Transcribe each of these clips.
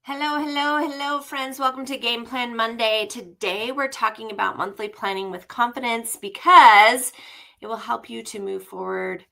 Hello, friends. Welcome to Game Plan Monday. Today, we're talking about monthly planning with confidence because it will help you to move forward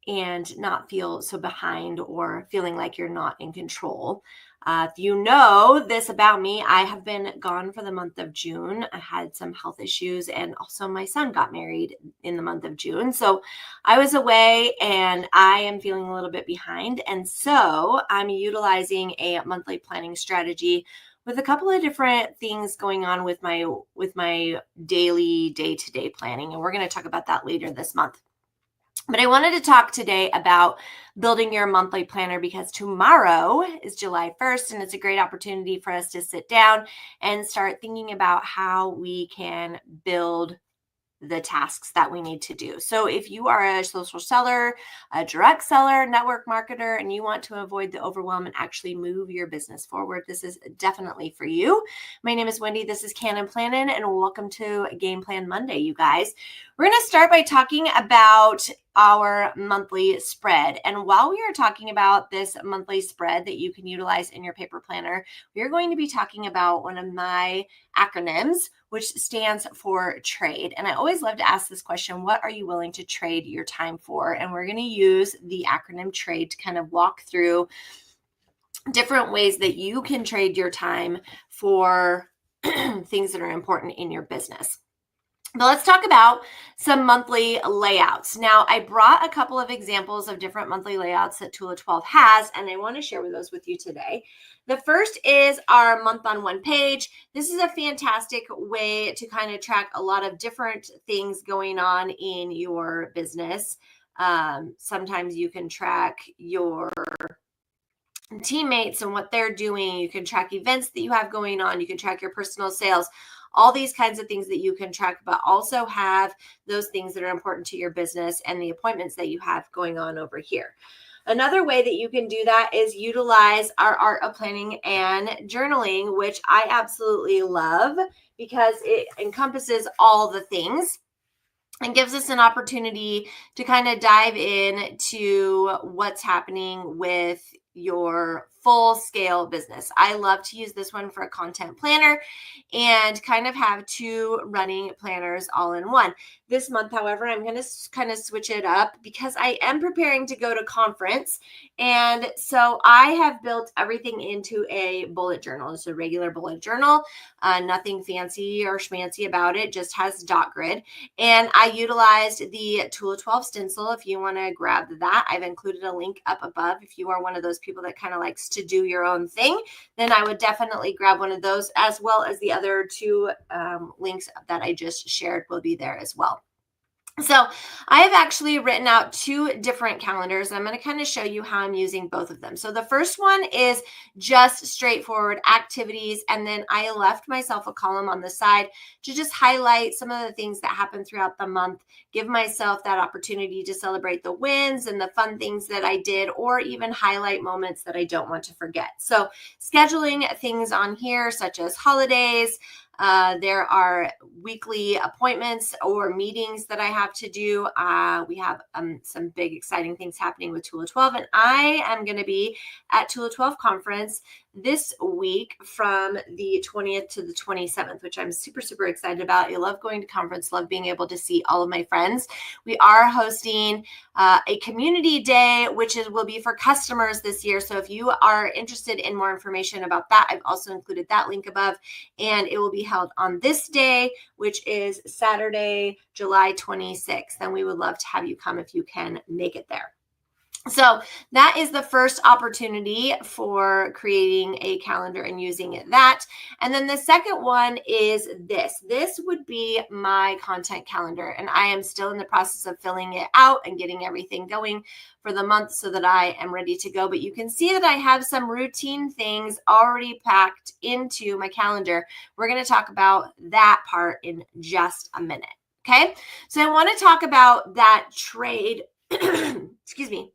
and not feel so behind or feeling like you're not in control. If you know this about me, I have been gone for the month of June. I had some health issues, and also my son got married in the month of June. So I was away and I am feeling a little bit behind. And so I'm utilizing a monthly planning strategy with a couple of different things going on with my daily day-to-day planning. And we're going to talk about that later this month. But I wanted to talk today about building your monthly planner because tomorrow is July 1st, and it's a great opportunity for us to sit down and start thinking about how we can build the tasks that we need to do. So if you are a social seller, a direct seller, network marketer, and you want to avoid the overwhelm and actually move your business forward, this is definitely for you. My name is Wendy. This is Cannon Planning, and welcome to Game Plan Monday, you guys. We're going to start by talking about our monthly spread. And while we are talking about this monthly spread that you can utilize in your paper planner, we're going to be talking about one of my acronyms, which stands for trade. And I always love to ask this question: what are you willing to trade your time for? And we're going to use the acronym trade to kind of walk through different ways that you can trade your time for things that are important in your business. But let's talk about some monthly layouts. Now, I brought a couple of examples of different monthly layouts that Tula 12 has, and I want to share those with you today. The first is our month on one page. This is a fantastic way to kind of track a lot of different things going on in your business. Sometimes you can track your teammates and what they're doing. You can track events that you have going on. You can track your personal sales, all these kinds of things that you can track, but also have those things that are important to your business and the appointments that you have going on over here. Another way that you can do that is utilize our art of planning and journaling, which I absolutely love because it encompasses all the things and gives us an opportunity to kind of dive into what's happening with your full scale business. I love to use this one for a content planner and kind of have two running planners all in one. This month, however, I'm going to kind of switch it up because I am preparing to go to conference. And so I have built everything into a bullet journal. It's a regular bullet journal, nothing fancy or schmancy about it, just has dot grid. And I utilized the Tula 12 stencil. If you want to grab that, I've included a link up above. If you are one of those people that kind of likes to do your own thing, then I would definitely grab one of those, as well as the other two links that I just shared will be there as well. So I have actually written out two different calendars. I'm going to kind of show you how I'm using both of them. So the first one is just straightforward activities. And then I left myself a column on the side to just highlight some of the things that happen throughout the month, give myself that opportunity to celebrate the wins and the fun things that I did, or even highlight moments that I don't want to forget. So scheduling things on here, such as holidays, there are weekly appointments or meetings that I have to do. We have some big exciting things happening with Tula 12, and I am going to be at Tula 12 conference this week from the 20th to the 27th, which I'm super, super excited about. I love going to conference, love being able to see all of my friends. We are hosting a community day, which will be for customers this year. So if you are interested in more information about that, I've also included that link above, and it will be held on this day, which is Saturday, July 26th. And we would love to have you come if you can make it there. So that is the first opportunity for creating a calendar and using that. And then the second one is this. This would be my content calendar, and I am still in the process of filling it out and getting everything going for the month so that I am ready to go. But you can see that I have some routine things already packed into my calendar. We're going to talk about that part in just a minute. Okay. So I want to talk about that trade, excuse me,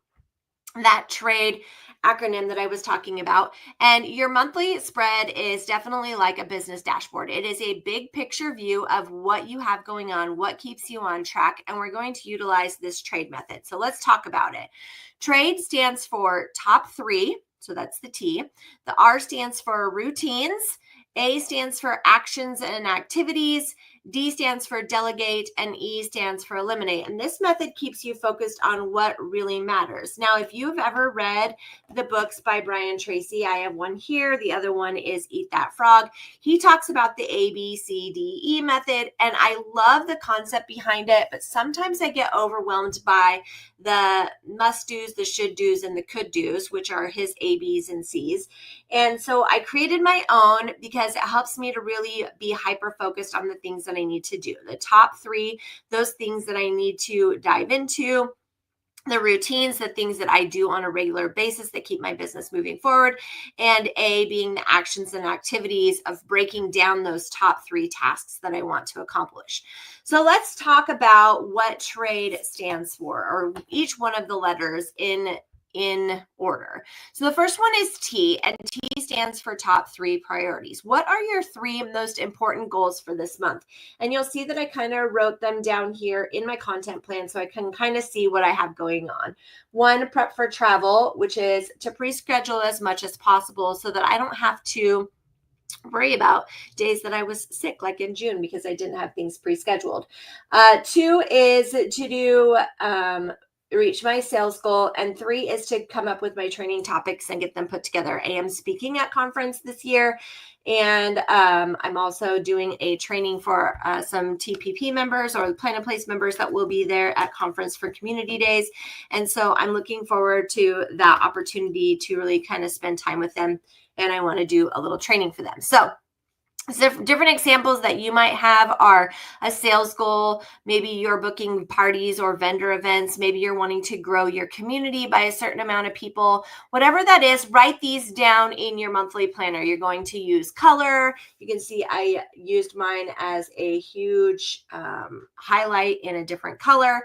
that trade acronym that I was talking about. And your monthly spread is definitely like a business dashboard. It is a big picture view of what you have going on, what keeps you on track, and we're going to utilize this trade method. So let's talk about it. Trade stands for top three. So that's the T. The R stands for routines. A stands for actions and activities. D stands for delegate, and E stands for eliminate. And this method keeps you focused on what really matters. Now, if you've ever read the books by Brian Tracy, I have one here. The other one is Eat That Frog. He talks about the ABCDE method, and I love the concept behind it, but sometimes I get overwhelmed by the must do's, the should do's, and the could do's, which are his A, B's, and C's. And so I created my own because it helps me to really be hyper focused on the things that I need to do. The top three, those things that I need to dive into, the routines, the things that I do on a regular basis that keep my business moving forward, and A being the actions and activities of breaking down those top three tasks that I want to accomplish. So let's talk about what TRADE stands for, or each one of the letters in order. So the first one is T, and T stands for top three priorities. What are your three most important goals for this month? And you'll see that I kind of wrote them down here in my content plan so I can kind of see what I have going on. One, prep for travel, which is to pre-schedule as much as possible so that I don't have to worry about days that I was sick, like in June, because I didn't have things pre-scheduled. Two is to do reach my sales goal, and three is to come up with my training topics and get them put together. I am speaking at conference this year, and I'm also doing a training for some TPP members or Plan and Place members that will be there at conference for community days. And so I'm looking forward to that opportunity to really kind of spend time with them, and I want to do a little training for them. So different examples that you might have are a sales goal. Maybe you're booking parties or vendor events. Maybe you're wanting to grow your community by a certain amount of people. Whatever that is, write these down in your monthly planner. You're going to use color. You can see I used mine as a huge highlight in a different color.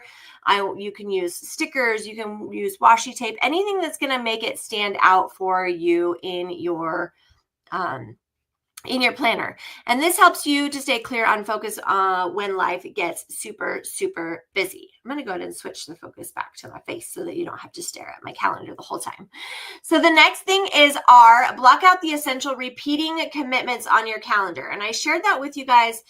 You can use stickers. You can use washi tape, anything that's going to make it stand out for you in your planner. And this helps you to stay clear on focus when life gets super, super busy. I'm going to go ahead and switch the focus back to my face so that you don't have to stare at my calendar the whole time. So the next thing is R, block out the essential repeating commitments on your calendar. And I shared that with you guys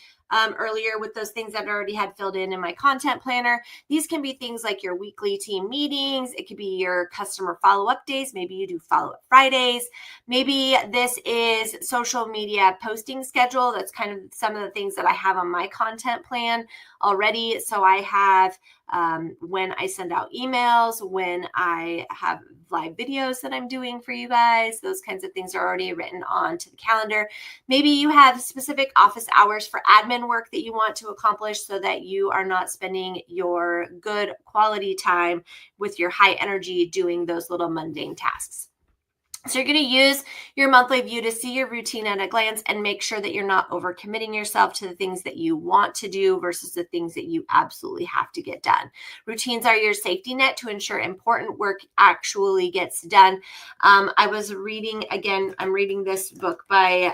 earlier with those things that I already had filled in my content planner. These can be things like your weekly team meetings. It could be your customer follow-up days. Maybe you do follow-up Fridays. Maybe this is social media posting schedule. That's kind of some of the things that I have on my content plan already. So I have when I send out emails, when I have live videos that I'm doing for you guys, those kinds of things are already written onto the calendar. Maybe you have specific office hours for admin work that you want to accomplish so that you are not spending your good quality time with your high energy doing those little mundane tasks. So you're going to use your monthly view to see your routine at a glance and make sure that you're not overcommitting yourself to the things that you want to do versus the things that you absolutely have to get done. Routines are your safety net to ensure important work actually gets done. I was reading, again, I'm reading this book by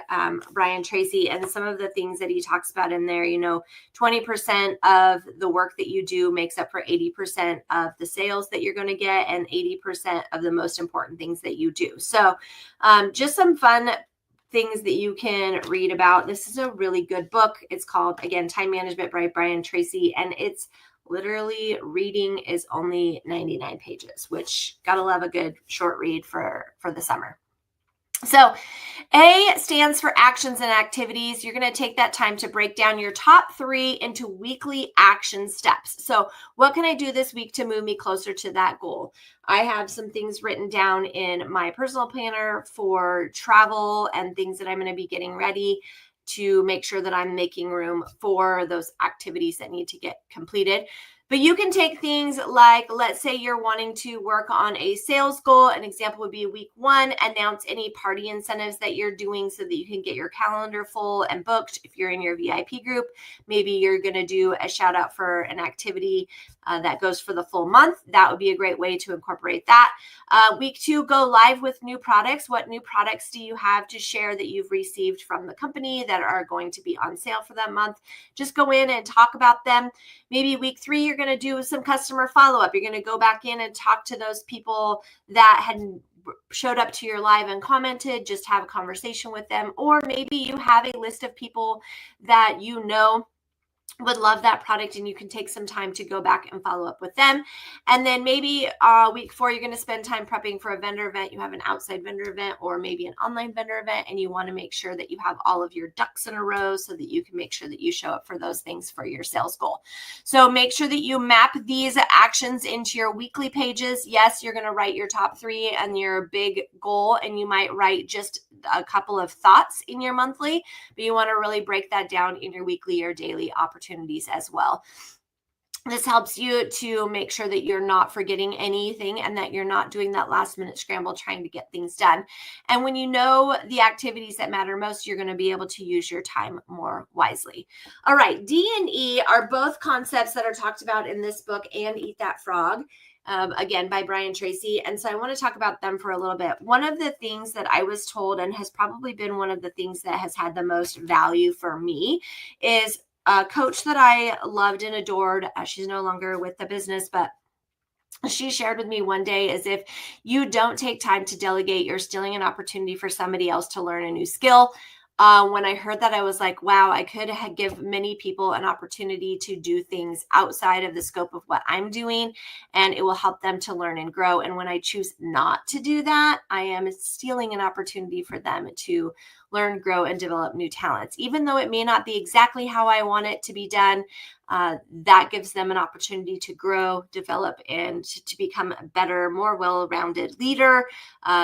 Brian Tracy, and some of the things that he talks about in there, 20% of the work that you do makes up for 80% of the sales that you're going to get and 80% of the most important things that you do. So just some fun things that you can read about. This is a really good book. It's called, again, Time Management by Brian Tracy, and it's literally reading is only 99 pages, which gotta love a good short read for the summer. So A stands for actions and activities. You're going to take that time to break down your top three into weekly action steps. So what can I do this week to move me closer to that goal? I have some things written down in my personal planner for travel and things that I'm going to be getting ready to make sure that I'm making room for those activities that need to get completed. But you can take things like, let's say you're wanting to work on a sales goal. An example would be week 1, announce any party incentives that you're doing so that you can get your calendar full and booked. If you're in your VIP group, maybe you're going to do a shout out for an activity that goes for the full month. That would be a great way to incorporate that. Week 2, go live with new products. What new products do you have to share that you've received from the company that are going to be on sale for that month? Just go in and talk about them. Maybe week 3, you're going to do some customer follow-up. You're going to go back in and talk to those people that had showed up to your live and commented, just have a conversation with them. Or maybe you have a list of people that you know would love that product, and you can take some time to go back and follow up with them. And then maybe week 4, you're going to spend time prepping for a vendor event. You have an outside vendor event or maybe an online vendor event, and you want to make sure that you have all of your ducks in a row so that you can make sure that you show up for those things for your sales goal. So make sure that you map these actions into your weekly pages. Yes, you're going to write your top 3 and your big goal, and you might write just a couple of thoughts in your monthly, but you want to really break that down in your weekly or daily opportunities as well. This helps you to make sure that you're not forgetting anything and that you're not doing that last minute scramble trying to get things done. And when you know the activities that matter most, you're going to be able to use your time more wisely. All right, D and E are both concepts that are talked about in this book and Eat That Frog. Again, by Brian Tracy. And so I want to talk about them for a little bit. One of the things that I was told, and has probably been one of the things that has had the most value for me, is a coach that I loved and adored. She's no longer with the business, but she shared with me one day, is if you don't take time to delegate, you're stealing an opportunity for somebody else to learn a new skill. When I heard that, I was like, wow, I could give many people an opportunity to do things outside of the scope of what I'm doing, and it will help them to learn and grow. And when I choose not to do that, I am stealing an opportunity for them to learn, grow, and develop new talents. Even though it may not be exactly how I want it to be done, that gives them an opportunity to grow, develop, and to become a better, more well-rounded leader,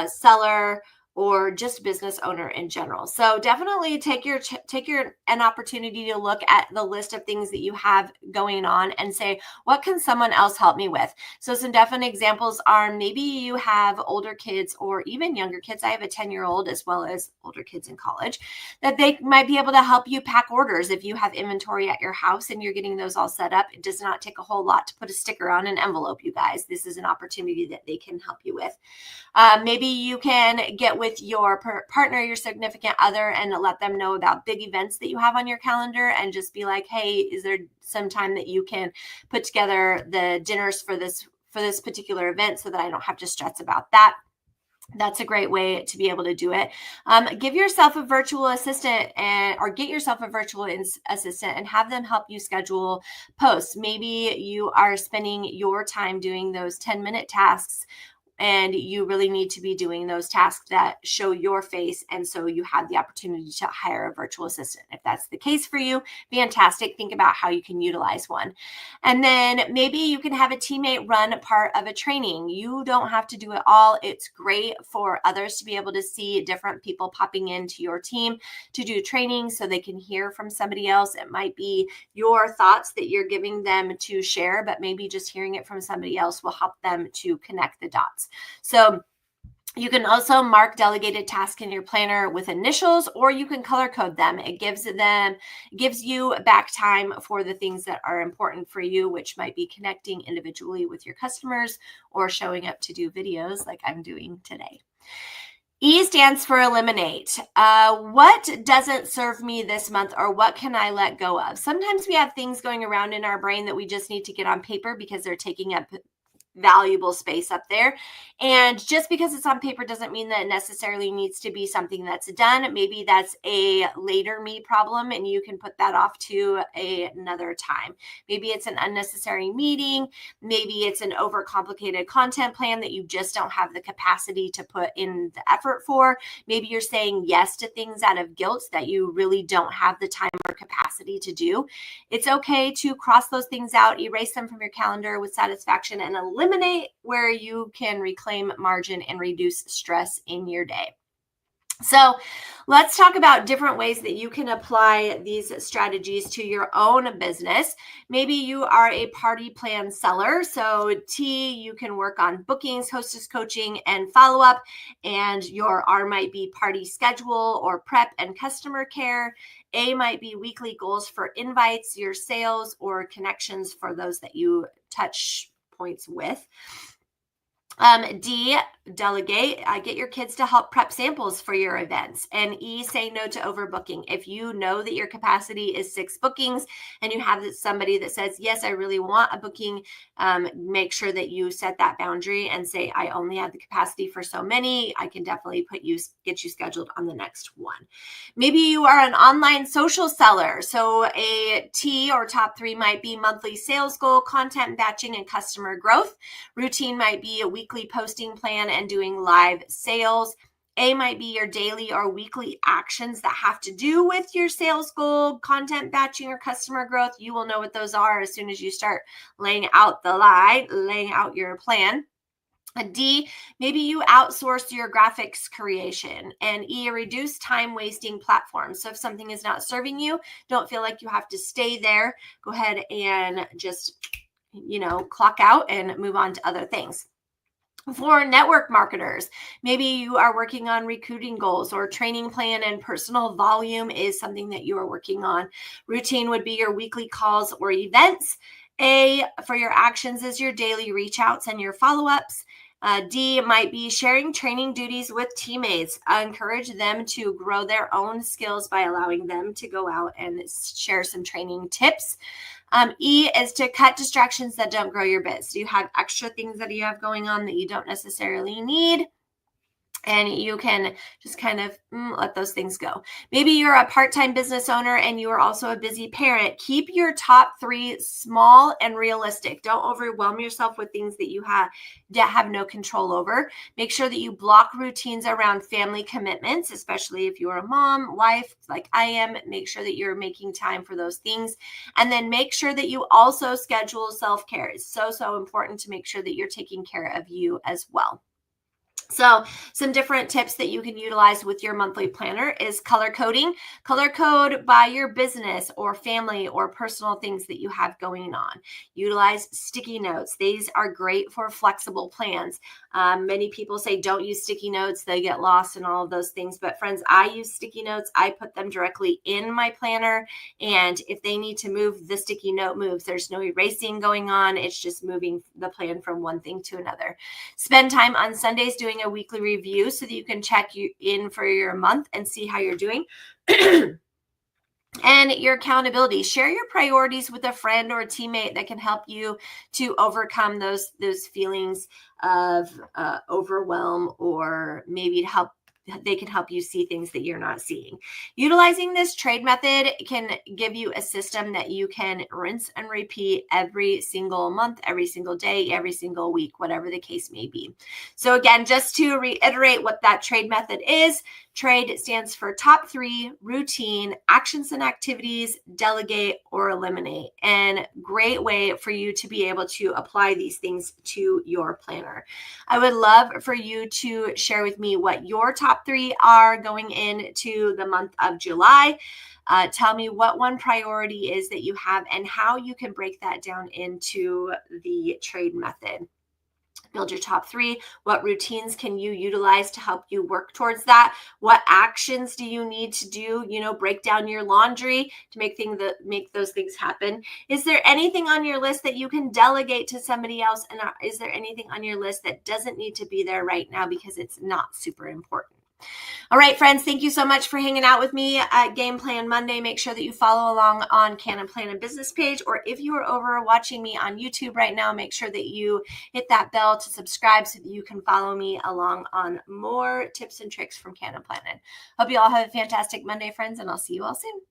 seller, or just business owner in general. So definitely take an opportunity to look at the list of things that you have going on and say, what can someone else help me with? So some definite examples are, maybe you have older kids or even younger kids. I have a 10-year-old as well as older kids in college, that they might be able to help you pack orders if you have inventory at your house and you're getting those all set up. It does not take a whole lot to put a sticker on an envelope, you guys. This is an opportunity that they can help you with. Maybe you can get with your partner, your significant other, and let them know about big events that you have on your calendar, and just be like, hey, is there some time that you can put together the dinners for this particular event so that I don't have to stress about that? That's a great way to be able to do it. Give yourself a virtual assistant or get yourself a virtual assistant and have them help you schedule posts. Maybe you are spending your time doing those 10-minute tasks, and you really need to be doing those tasks that show your face. And so you have the opportunity to hire a virtual assistant. If that's the case for you, fantastic. Think about how you can utilize one. And then maybe you can have a teammate run part of a training. You don't have to do it all. It's great for others to be able to see different people popping into your team to do training so they can hear from somebody else. It might be your thoughts that you're giving them to share, but maybe just hearing it from somebody else will help them to connect the dots. So you can also mark delegated tasks in your planner with initials, or you can color code them. It gives you back time for the things that are important for you, which might be connecting individually with your customers or showing up to do videos like I'm doing today. E stands for eliminate. What doesn't serve me this month, or what can I let go of? Sometimes we have things going around in our brain that we just need to get on paper because they're taking up valuable space up there. And just because it's on paper doesn't mean that it necessarily needs to be something that's done. Maybe that's a later me problem and you can put that off to another time. Maybe it's an unnecessary meeting. Maybe it's an overcomplicated content plan that you just don't have the capacity to put in the effort for. Maybe you're saying yes to things out of guilt that you really don't have the time or capacity to do. It's okay to cross those things out, erase them from your calendar with satisfaction, and eliminate where you can reclaim margin and reduce stress in your day. So let's talk about different ways that you can apply these strategies to your own business. Maybe you are a party plan seller. So T, you can work on bookings, hostess coaching, and follow-up. And your R might be party schedule or prep and customer care. A might be weekly goals for invites, your sales, or connections for those that you touch points with. D, Delegate, get your kids to help prep samples for your events. And E, say no to overbooking. If you know that your capacity is 6 bookings and you have somebody that says, yes, I really want a booking, make sure that you set that boundary and say, I only have the capacity for so many. I can definitely get you scheduled on the next one. Maybe you are an online social seller. So a T or top 3 might be monthly sales goal, content batching, and customer growth. Routine might be a weekly posting plan and doing live sales. A might be your daily or weekly actions that have to do with your sales goal, content batching, or customer growth. You will know what those are as soon as you start laying out your plan. D, maybe you outsource your graphics creation. And E, a reduced time wasting platform. So if something is not serving you, don't feel like you have to stay there. Go ahead and just, clock out and move on to other things. For network marketers, maybe you are working on recruiting goals or training plan, and personal volume is something that you are working on. Routine would be your weekly calls or events. A, for your actions, is your daily reach outs and your follow-ups. D might be sharing training duties with teammates. Encourage them to grow their own skills by allowing them to go out and share some training tips. E is to cut distractions that don't grow your biz. So you have extra things that you have going on that you don't necessarily need, and you can just kind of let those things go. Maybe you're a part-time business owner and you are also a busy parent. Keep your top 3 small and realistic. Don't overwhelm yourself with things that you have no control over. Make sure that you block routines around family commitments, especially if you're a mom, wife, like I am. Make sure that you're making time for those things. And then make sure that you also schedule self-care. It's so important to make sure that you're taking care of you as well. So some different tips that you can utilize with your monthly planner is color coding. Color code by your business or family or personal things that you have going on. Utilize sticky notes. These are great for flexible plans. Many people say don't use sticky notes. They get lost in all of those things. But friends, I use sticky notes. I put them directly in my planner. And if they need to move, the sticky note moves. There's no erasing going on. It's just moving the plan from one thing to another. Spend time on Sundays doing a weekly review so that you can check you in for your month and see how you're doing. And your accountability. Share your priorities with a friend or a teammate that can help you to overcome those feelings of overwhelm, or maybe they can help you see things that you're not seeing. Utilizing this trade method can give you a system that you can rinse and repeat every single month, every single day, every single week, whatever the case may be. So again, just to reiterate what that trade method is, trade stands for top 3, routine, actions and activities, delegate, or eliminate. And great way for you to be able to apply these things to your planner. I would love for you to share with me what your top 3 are going into the month of July. Tell me what one priority is that you have and how you can break that down into the trade method. Build your top 3. What routines can you utilize to help you work towards that? What actions do you need to do? Break down your laundry to make those things happen. Is there anything on your list that you can delegate to somebody else? And is there anything on your list that doesn't need to be there right now because it's not super important? All right, friends, thank you so much for hanging out with me at Game Plan Monday. Make sure that you follow along on Cannon Plan and Business page, or if you are over watching me on YouTube right now, make sure that you hit that bell to subscribe so that you can follow me along on more tips and tricks from Cannon Plan. Hope you all have a fantastic Monday, friends, and I'll see you all soon.